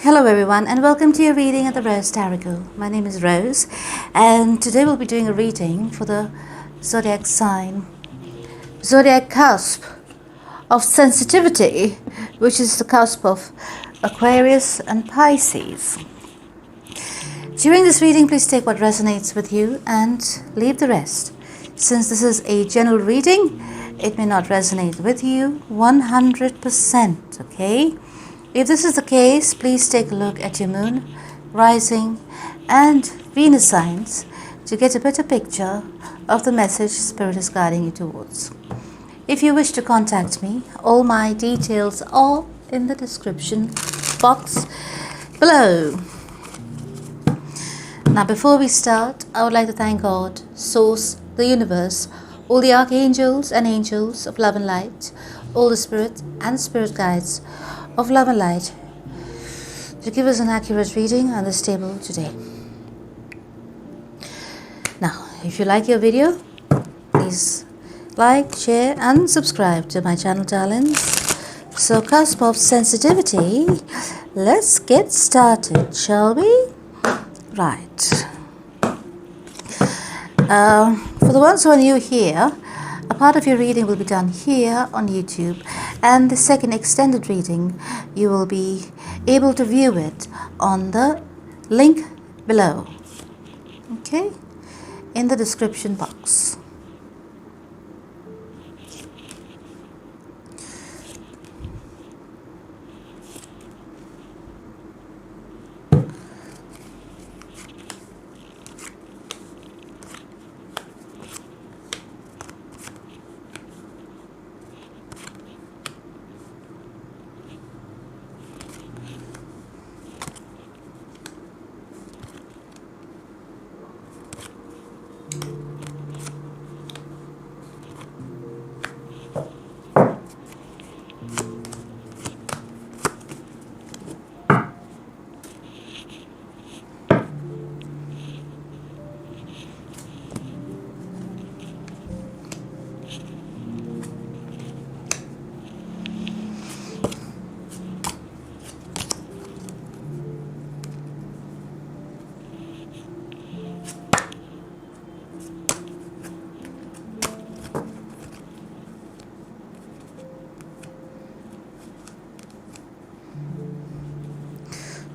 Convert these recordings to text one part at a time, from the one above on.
Hello everyone and welcome to your reading at the ROSE TAROCLE. My name is Rose and today we'll be doing a reading for the zodiac sign, zodiac cusp of sensitivity, which is the cusp of Aquarius and Pisces. During this reading, please take what resonates with you and leave the rest. Since this is a general reading, it may not resonate with you 100%, okay? If this is the case, please take a look at your moon, rising, and Venus signs to get a better picture of the message Spirit is guiding you towards. If you wish to contact me, all my details are in the description box below. Now, before we start, I would like to thank God, Source, the universe, all the archangels and angels of love and light, all the spirit and spirit guides of love and light to give us an accurate reading on this table today. Now, if you like your video, please like, share and subscribe to my channel, darlings. So, cusp of sensitivity, let's get started, shall we? Right. For the ones who are new here, a part of your reading will be done here on YouTube, and the second extended reading, you will be able to view it on the link below, okay, in the description box.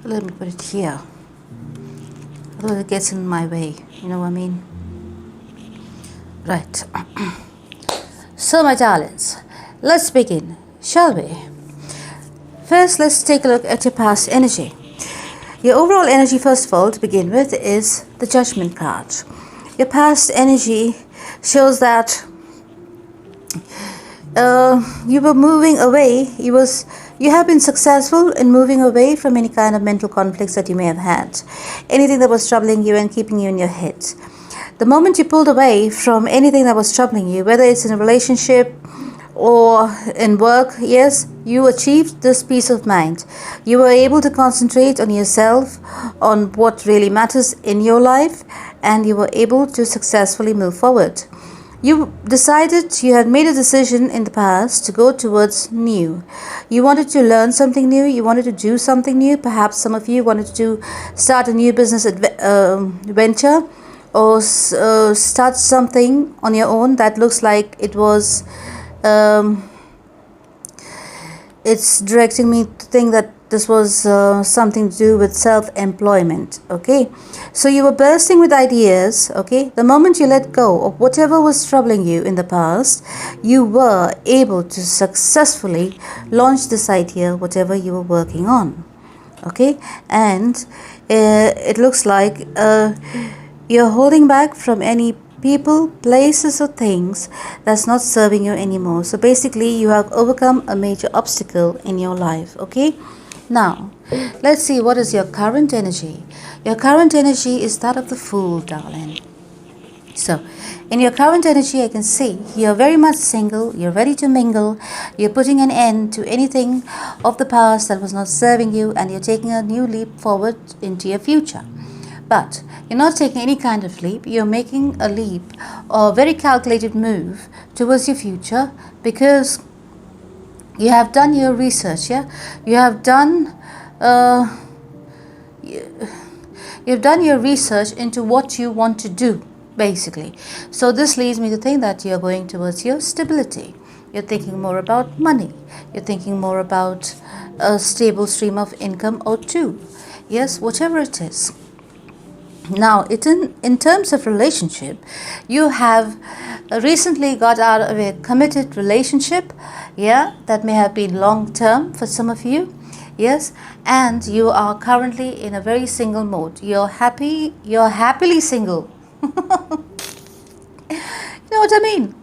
Let me put it here, otherwise it gets in my way, you know what I mean? Right. So, my darlings, let's begin, shall we? First, let's take a look at your past energy. Your overall energy, first of all, to begin with, is the Judgment card. Your past energy shows that you were moving away. You have been successful in moving away from any kind of mental conflicts that you may have had, anything that was troubling you and keeping you in your head. The moment you pulled away from anything that was troubling you, whether it's in a relationship or in work, yes, you achieved this peace of mind. You were able to concentrate on yourself, on what really matters in your life, and you were able to successfully move forward. You had made a decision in the past to go towards new. You wanted to learn something new. You wanted to do something new. Perhaps some of you wanted to start a new business venture or start something on your own that looks like it was it's directing me to think that this was something to do with self-employment, okay? So you were bursting with ideas, okay? The moment you let go of whatever was troubling you in the past, you were able to successfully launch this idea, whatever you were working on, okay? And it looks like you're holding back from any people, places or things that's not serving you anymore. So basically, you have overcome a major obstacle in your life, okay? Now, let's see what is your current energy. Your current energy is that of the Fool, darling. So, in your current energy, I can see you're very much single, you're ready to mingle, you're putting an end to anything of the past that was not serving you, and you're taking a new leap forward into your future. But you're not taking any kind of leap, you're making a leap or a very calculated move towards your future because you have done your research, yeah? You have done you've done your research into what you want to do, basically. So this leads me to think that you're going towards your stability. You're thinking more about money. You're thinking more about a stable stream of income or two. Yes, whatever it is. Now, in terms of relationship, you have recently got out of a committed relationship, yeah, that may have been long term for some of you, yes, and you are currently in a very single mode. You're happily single. You know what I mean?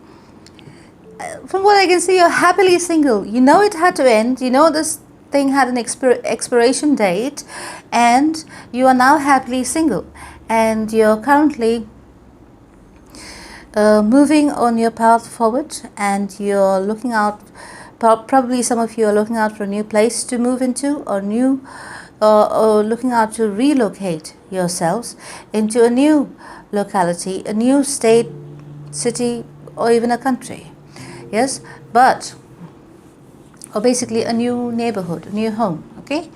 From what I can see, you're happily single. You know it had to end. You know this thing had an expiration date, and you are now happily single. And you're currently moving on your path forward, and you're looking out. Probably some of you are looking out for a new place to move into, or looking out to relocate yourselves into a new locality, a new state, city, or even a country. Yes, or basically a new neighborhood, a new home. Okay.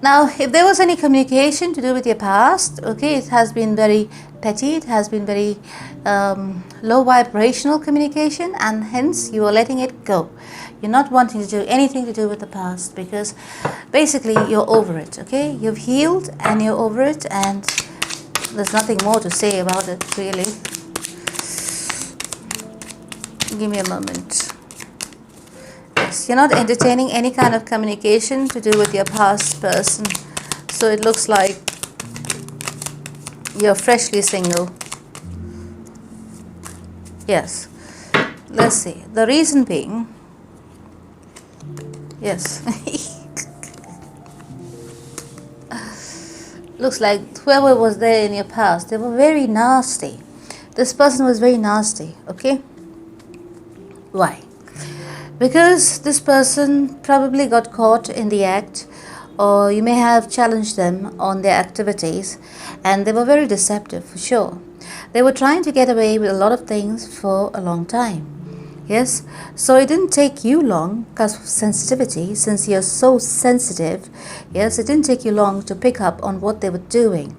Now, if there was any communication to do with your past, okay, it has been very petty, it has been very low vibrational communication, and hence you are letting it go. You're not wanting to do anything to do with the past, because basically you're over it, okay? You've healed and you're over it, and there's nothing more to say about it, really. Give me a moment. You're not entertaining any kind of communication to do with your past person. So it looks like you're freshly single. Yes. Let's see. The reason being, yes. Looks like whoever was there in your past, they were very nasty. This person was very nasty, okay? Why? Because this person probably got caught in the act, or you may have challenged them on their activities, and they were very deceptive for sure. They were trying to get away with a lot of things for a long time. Yes, so it didn't take you long because of sensitivity, since you're so sensitive. Yes, it didn't take you long to pick up on what they were doing.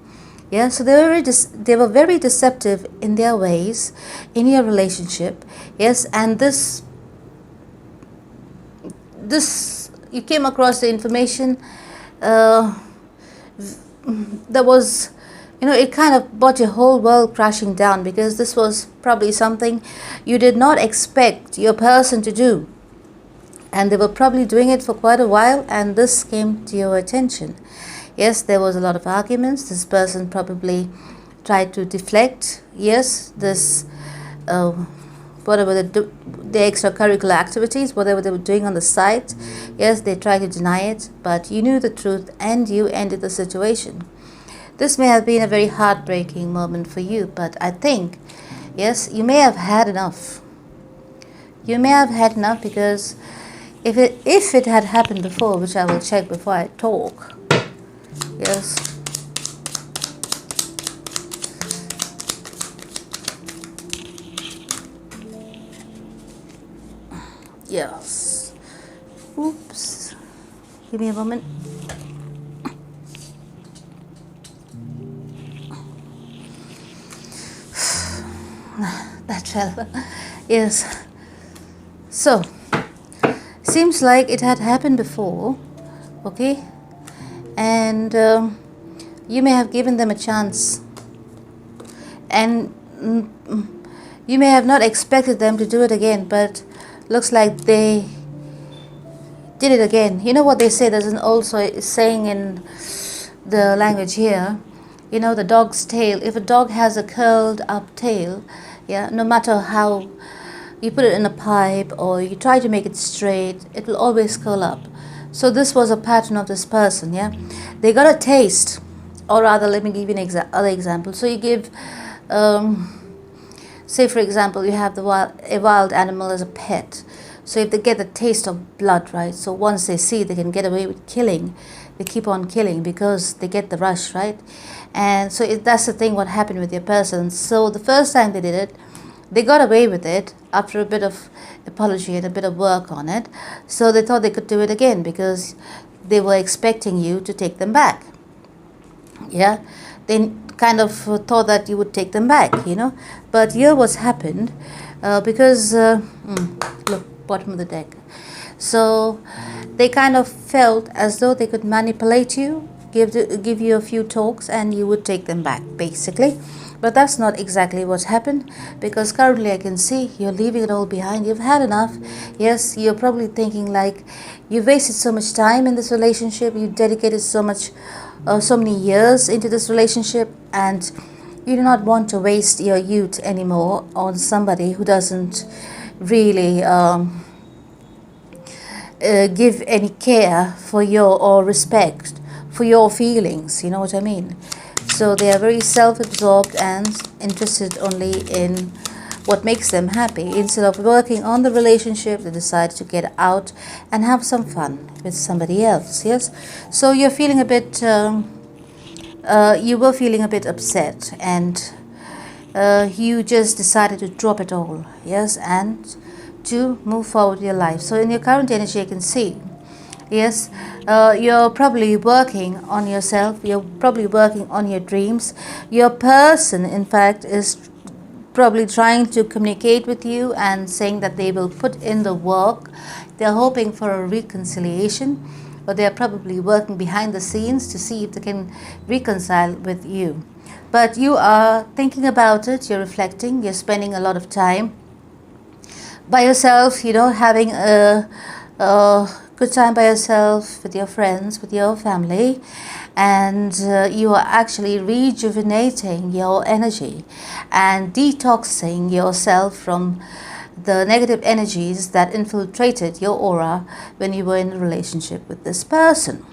Yeah, so they were very deceptive in their ways in your relationship. Yes, and this you came across the information that was, it kind of brought your whole world crashing down, because this was probably something you did not expect your person to do, and they were probably doing it for quite a while, and this came to your attention. Yes, there was a lot of arguments. This person probably tried to deflect, yes, this whatever the extracurricular activities, whatever they were doing on the side. Yes, they tried to deny it, but you knew the truth and you ended the situation. This may have been a very heartbreaking moment for you, but I think, yes, you may have had enough. You may have had enough, because if it had happened before, which I will check before I talk, yes, yes. Oops. Give me a moment. That fell. Yes. So, seems like it had happened before. Okay. And you may have given them a chance. And you may have not expected them to do it again, but looks like they did it again. You know what they say, there's an old saying in the language here, the dog's tail. If a dog has a curled up tail, yeah, no matter how you put it in a pipe or you try to make it straight, it will always curl up. So this was a pattern of this person, yeah. They got a taste, or rather, let me give you other example. So you give, say for example, you have a wild animal as a pet. So if they get the taste of blood, right, so once they see they can get away with killing, they keep on killing because they get the rush, right? And so that's the thing what happened with your person. So the first time they did it, they got away with it after a bit of apology and a bit of work on it. So they thought they could do it again because they were expecting you to take them back. Yeah, they kind of thought that you would take them back, you know. But here what's happened, because look, bottom of the deck. So they kind of felt as though they could manipulate you, give you a few talks, and you would take them back, basically. But that's not exactly what's happened, because currently I can see you're leaving it all behind. You've had enough. Yes, you're probably thinking like you've wasted so much time in this relationship. You dedicated so many years into this relationship, and you do not want to waste your youth anymore on somebody who doesn't really give any care for your, or respect for your feelings, you know what I mean? So they are very self-absorbed and interested only in what makes them happy. Instead of working on the relationship, they decide to get out and have some fun with somebody else. Yes, so you're feeling a bit you were feeling a bit upset, and you just decided to drop it all. Yes, and to move forward with your life. So in your current energy, I can see, yes, you're probably working on yourself. You're probably working on your dreams. Your person, in fact, is probably trying to communicate with you and saying that they will put in the work. They're hoping for a reconciliation, but they're probably working behind the scenes to see if they can reconcile with you. But you are thinking about it, you're reflecting, you're spending a lot of time by yourself, you know, having a good time by yourself, with your friends, with your family, and you are actually rejuvenating your energy and detoxing yourself from the negative energies that infiltrated your aura when you were in a relationship with this person,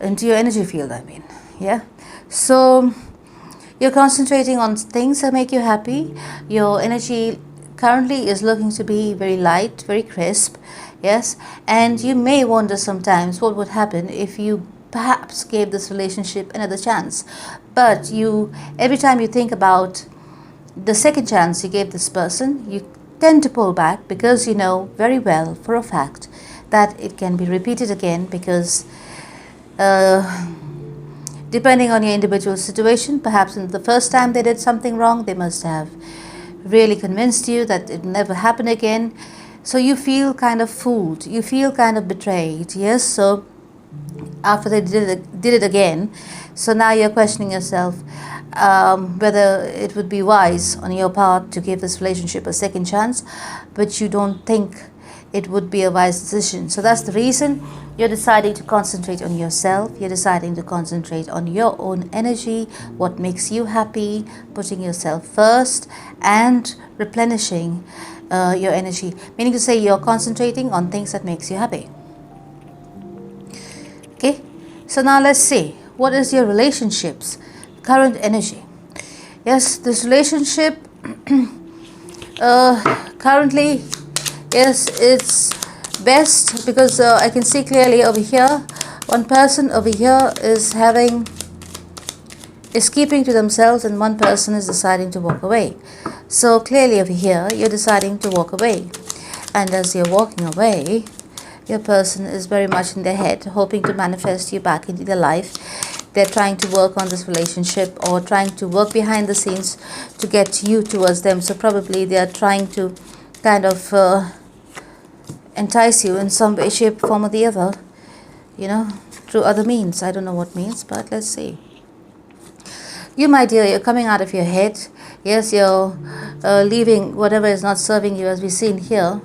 into your energy field, I mean. Yeah, so you're concentrating on things that make you happy. Your energy currently is looking to be very light, very crisp. Yes, and you may wonder sometimes what would happen if you perhaps gave this relationship another chance. But you, every time you think about the second chance you gave this person, you tend to pull back, because you know very well for a fact that it can be repeated again, because depending on your individual situation, perhaps in the first time they did something wrong, they must have really convinced you that it never happened again. So you feel kind of fooled, you feel kind of betrayed. Yes, so after they did it again, so now you're questioning yourself whether it would be wise on your part to give this relationship a second chance, but you don't think it would be a wise decision. So that's the reason you're deciding to concentrate on yourself. You're deciding to concentrate on your own energy, what makes you happy, putting yourself first, and replenishing your energy. Meaning to say, you're concentrating on things that makes you happy. Okay, so now let's see, what is your relationship's current energy? Yes, this relationship currently, yes, it's best, because I can see clearly over here, one person over here is keeping to themselves, and one person is deciding to walk away. So clearly over here, you're deciding to walk away, and as you're walking away, your person is very much in their head, hoping to manifest you back into their life. They're trying to work on this relationship, or trying to work behind the scenes to get you towards them. So probably they are trying to kind of entice you in some way, shape, form or the other, you know, through other means. I don't know what means, but let's see. You, my dear, you're coming out of your head. Yes, you're leaving whatever is not serving you, as we've seen here.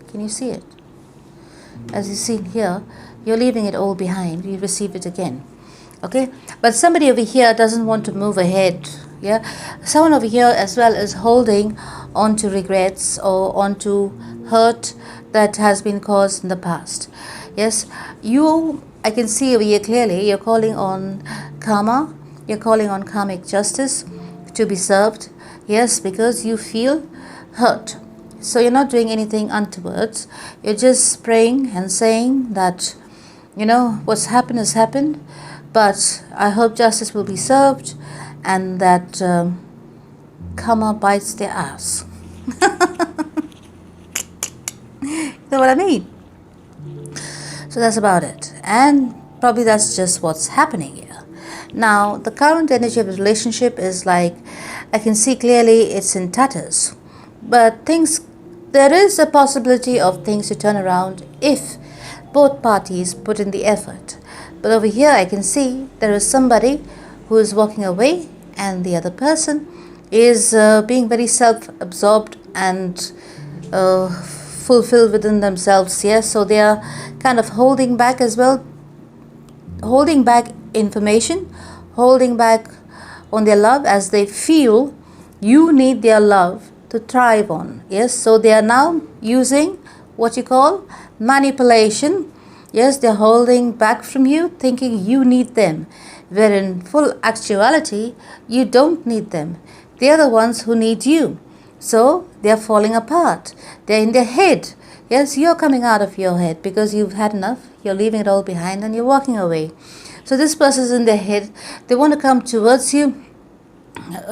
Can you see it? As you've seen here, you're leaving it all behind. You receive it again. Okay, but somebody over here doesn't want to move ahead. Yeah, someone over here as well is holding on to regrets, or on to hurt that has been caused in the past. Yes, you, I can see over here clearly, you're calling on karma, you're calling on karmic justice to be served. Yes, because you feel hurt. So you're not doing anything untowards. You're just praying and saying that, you know, what's happened has happened, but I hope justice will be served, and that karma bites their ass. You know what I mean? So that's about it. And probably that's just what's happening here. Now, the current energy of the relationship is like, I can see clearly it's in tatters. But there is a possibility of things to turn around if both parties put in the effort. But over here, I can see there is somebody who is walking away, and the other person is being very self-absorbed and fulfilled within themselves. Yes, so they are kind of holding back as well, holding back information, holding back on their love, as they feel you need their love to thrive on. Yes, so they are now using what you call manipulation. Yes, they're holding back from you, thinking you need them, where in full actuality you don't need them. They are the ones who need you. So they are falling apart. They're in their head. Yes, you're coming out of your head because you've had enough. You're leaving it all behind and you're walking away. So this person is in their head. They want to come towards you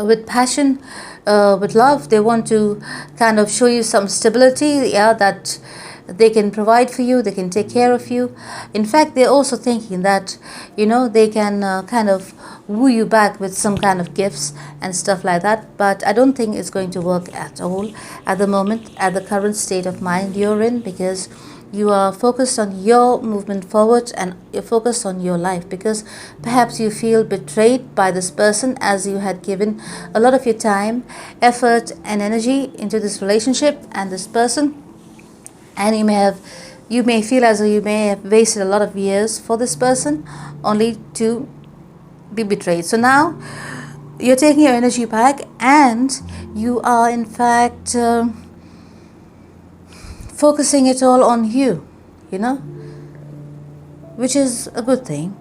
with passion, with love. They want to kind of show you some stability, yeah, that they can provide for you, they can take care of you. In fact, they're also thinking that, they can kind of woo you back with some kind of gifts and stuff like that. But I don't think it's going to work at all at the moment, at the current state of mind you're in, because you are focused on your movement forward and you're focused on your life, because perhaps you feel betrayed by this person, as you had given a lot of your time, effort and energy into this relationship and this person. And you may feel as though you may have wasted a lot of years for this person only to be betrayed. So now you're taking your energy back, and you are in fact focusing it all on you, which is a good thing,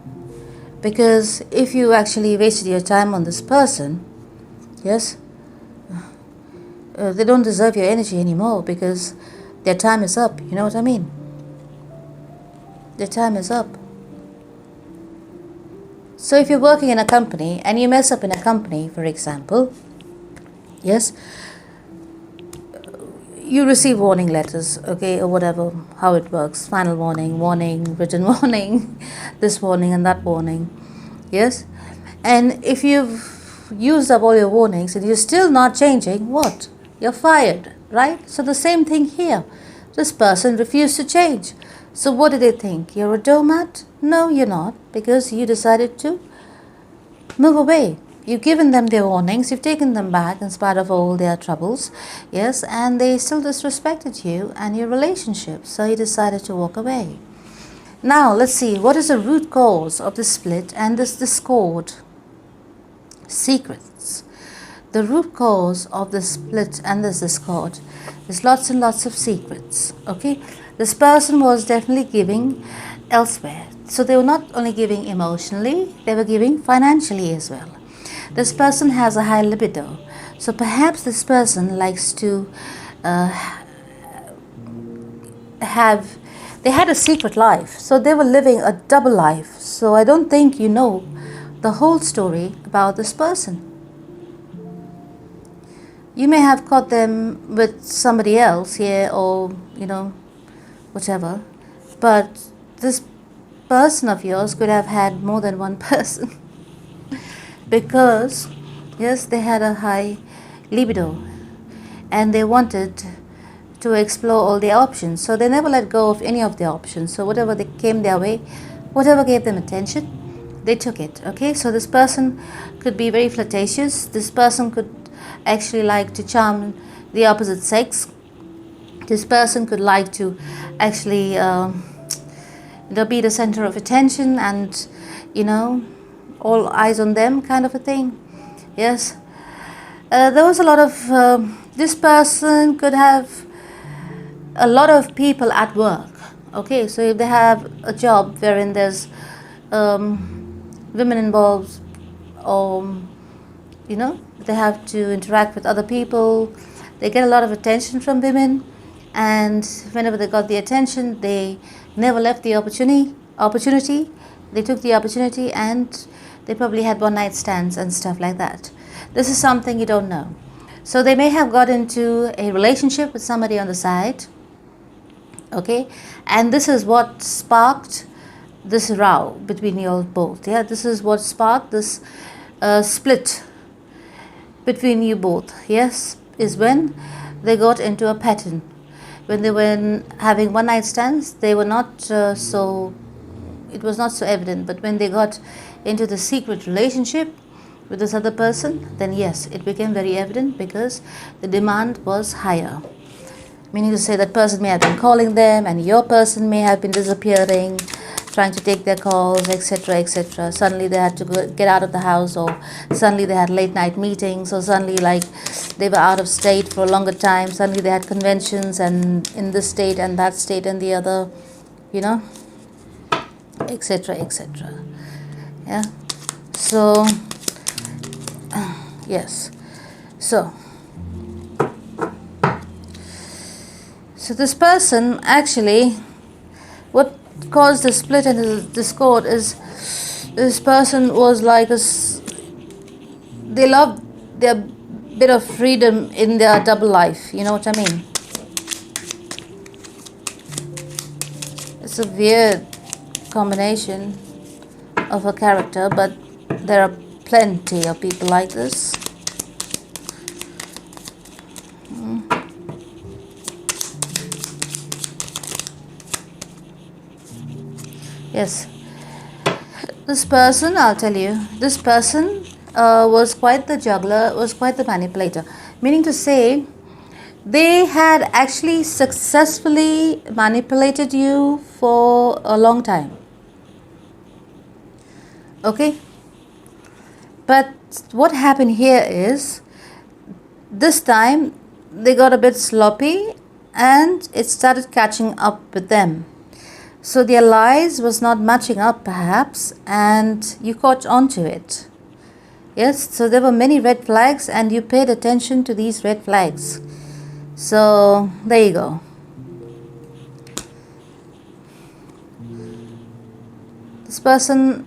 because if you actually wasted your time on this person, yes, they don't deserve your energy anymore, because their time is up. You know what I mean? Their time is up. So if you're working in a company and you mess up in a company, for example, yes, you receive warning letters, okay, or whatever, how it works, final warning, written warning, this warning and that warning, yes. And if you've used up all your warnings and you're still not changing, what? You're fired, right? So the same thing here. This person refused to change. So what do they think? You're a doormat? No, you're not, because you decided to move away. You've given them their warnings, you've taken them back in spite of all their troubles, yes, and they still disrespected you and your relationship, so you decided to walk away. Now, let's see, what is the root cause of the split and this discord? Secrets. The root cause of the split and this discord is lots and lots of secrets, okay? This person was definitely giving elsewhere. So they were not only giving emotionally, they were giving financially as well. This person has a high libido. So perhaps this person likes to they had a secret life. So they were living a double life. So I don't think you know the whole story about this person. You may have caught them with somebody else here, or, whatever. But this person of yours could have had more than one person. Because, yes, they had a high libido and they wanted to explore all the options. So they never let go of any of the options. So whatever they came their way, whatever gave them attention, they took it. Okay, so this person could be very flirtatious. This person could actually like to charm the opposite sex. This person could like to actually be the center of attention and, all eyes on them kind of a thing. Yes. There was a lot of, this person could have a lot of people at work. Okay, so if they have a job wherein there's women involved, or, they have to interact with other people, they get a lot of attention from women, and whenever they got the attention, they never left the opportunity. They took the opportunity and they probably had one night stands and stuff like that. This is something you don't know. So they may have got into a relationship with somebody on the side, okay, and this is what sparked this row between you all both. Yeah, this is what sparked this split between you both. Yes, is when they got into a pattern. When they were having one night stands, they were not it was not so evident. But when they got into the secret relationship with this other person, then yes, it became very evident because the demand was higher. Meaning to say that person may have been calling them and your person may have been disappearing, trying to take their calls, etc., etc. Suddenly they had to get out of the house, or suddenly they had late night meetings, or suddenly like they were out of state for a longer time. Suddenly they had conventions and in this state and that state and the other, you know, etc., etc. Yeah. So yes. So this person actually, what caused the split and the discord is this person was like they loved their bit of freedom in their double life. You know what I mean? It's a weird combination of a character, but there are plenty of people like this. Yes, this person, I'll tell you, this person was quite the juggler, was quite the manipulator. Meaning to say, they had actually successfully manipulated you for a long time. Okay? But what happened here is, this time they got a bit sloppy and it started catching up with them. So their lies was not matching up perhaps, and you caught on to it. Yes, so there were many red flags and you paid attention to these red flags. So there you go. This person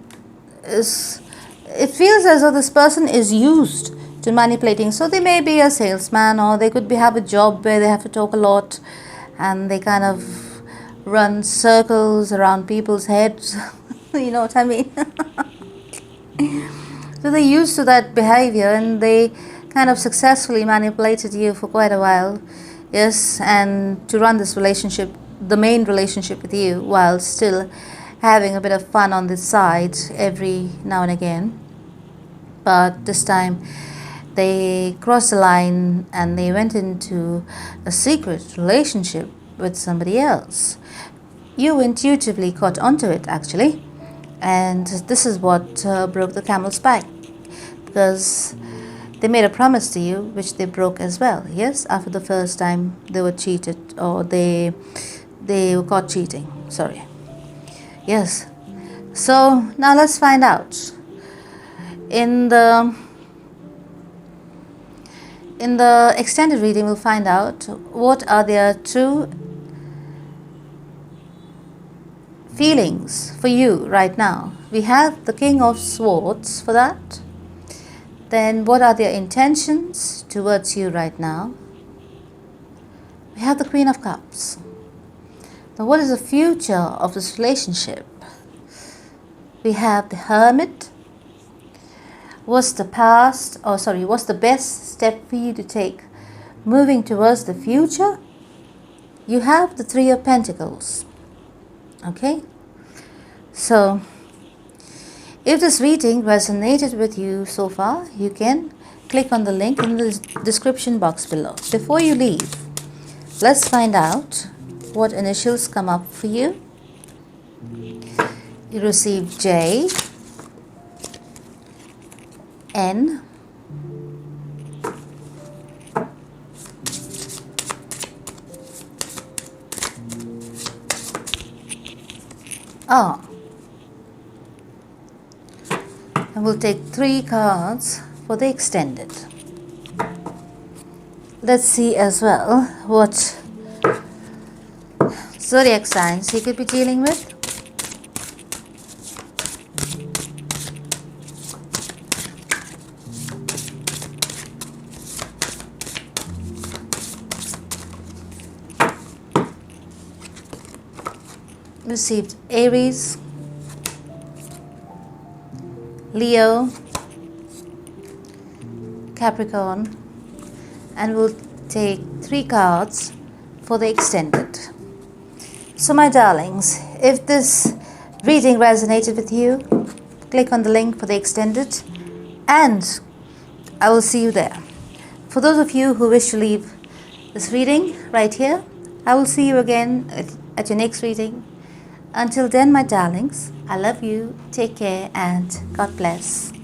is, it feels as though this person is used to manipulating. So they may be a salesman, or they could have a job where they have to talk a lot and they kind of run circles around people's heads. You know what I mean? So they're used to that behavior and they kind of successfully manipulated you for quite a while. Yes, and to run this relationship, the main relationship with you, while still having a bit of fun on the side every now and again. But this time they crossed the line and they went into a secret relationship with somebody else. You intuitively caught onto it actually, and this is what broke the camel's back, because they made a promise to you which they broke as well. Yes, after the first time they were cheated, or they were caught cheating, sorry. Yes, so now let's find out in the extended reading. We'll find out what are their true feelings for you right now. We have the King of Swords for that. Then what are their intentions towards you right now? We have the Queen of Cups. Now what is the future of this relationship? We have the Hermit. What's the best step for you to take moving towards the future? You have the Three of Pentacles. Okay, so if this reading resonated with you so far, you can click on the link in the description box below. Before you leave, let's find out what initials come up for you. You receive J, N, R. And we'll take 3 cards for the extended. Let's see as well what zodiac signs you could be dealing with. Received Aries, Leo, Capricorn, and we'll take 3 cards for the extended. So my darlings, if this reading resonated with you, click on the link for the extended and I will see you there. For those of you who wish to leave this reading right here, I will see you again at your next reading. Until then, my darlings, I love you, take care, and God bless.